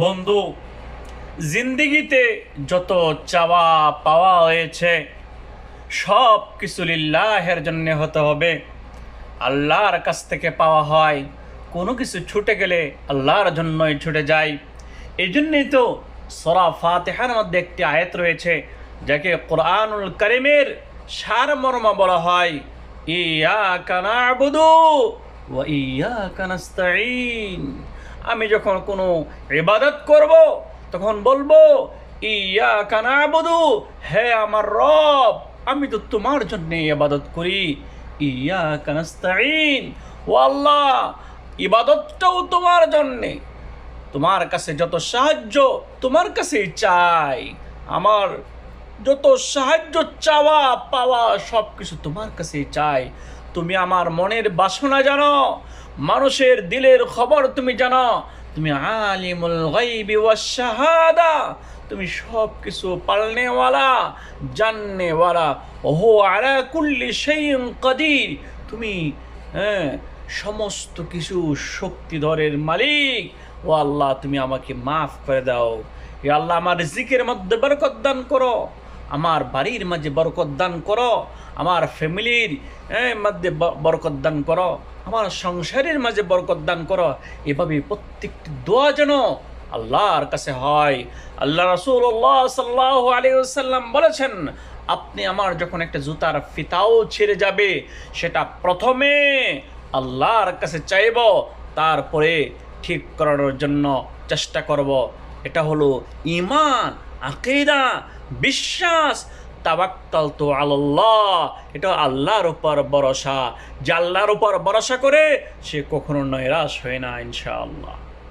বন্ধু, জিন্দিগিতে যত চাওয়া পাওয়া হয়েছে সব কিছু লিল্লাহের জন্য হতে হবে। আল্লাহর কাছ থেকে পাওয়া হয়। কোনো কিছু ছুটে গেলে আল্লাহর জন্যই ছুটে যায়। এই জন্যই তো সূরা ফাতিহার মধ্যে একটি আয়াত রয়েছে যাকে কোরআনুল কারীমের সারমর্ম বলা হয়, ইয়াকা না'বুদু ওয়া ইয়াকা নাস্তাঈন। আমি যখন কোনো ইবাদত করব তখন বলবো ইয়াকা না'বুদু, হে আমার রব, আমি তো তোমার জন্য ইবাদত করি। ইয়াকা নাস্তাঈন, ও আল্লাহ, ইবাদতটাও তোমার জন্যে। তোমার কাছে যত সাহায্য তোমার কাছেই চাই। আমার যত সাহায্য চাওয়া পাওয়া সব কিছু তোমার কাছেই চাই। তুমি আমার মনের বাসনা জানো, মানুষের দিলের খবর তুমি জানো। তুমি আলিমুল গায়বি ওয়াশ শাহাদা, তুমি সব কিছু পালনেওয়ালা, জাননেওয়ালা। ওহো আলা কুল্লি শাইইন কাদির, তুমি সমস্ত কিছু শক্তিধরের মালিক। ও আল্লাহ, তুমি আমাকে মাফ করে দাও। এ আল্লাহ, আমার রিজিকের মধ্যে বরকত দান করো, আমার বাড়ির মাঝে বরকত দান করো, আমার ফ্যামিলির মধ্যে বরকত দান করো, আমার সংসারের মাঝে বরকত দান করো। এভাবে প্রত্যেকটি দোয়া যেন আল্লাহর কাছে হয়। আল্লাহ রাসূলুল্লাহ সাল্লাল্লাহু আলাইহি ওয়াসাল্লাম বলেছেন, আপনি আমার যখন একটা জুতার ফিতাও ছিঁড়ে যাবে সেটা প্রথমে আল্লাহর কাছে চাইব, তারপরে ঠিক করানোর জন্য চেষ্টা করব। এটা হলো ঈমান, আকীদা, বিশ্বাস, তাওয়াক্কালতু আলাল্লাহ। এটা আল্লাহর উপর ভরসা। যে আল্লাহর উপর ভরসা করে সে কখনো নৈরাশ হয় না ইনশাআল্লাহ।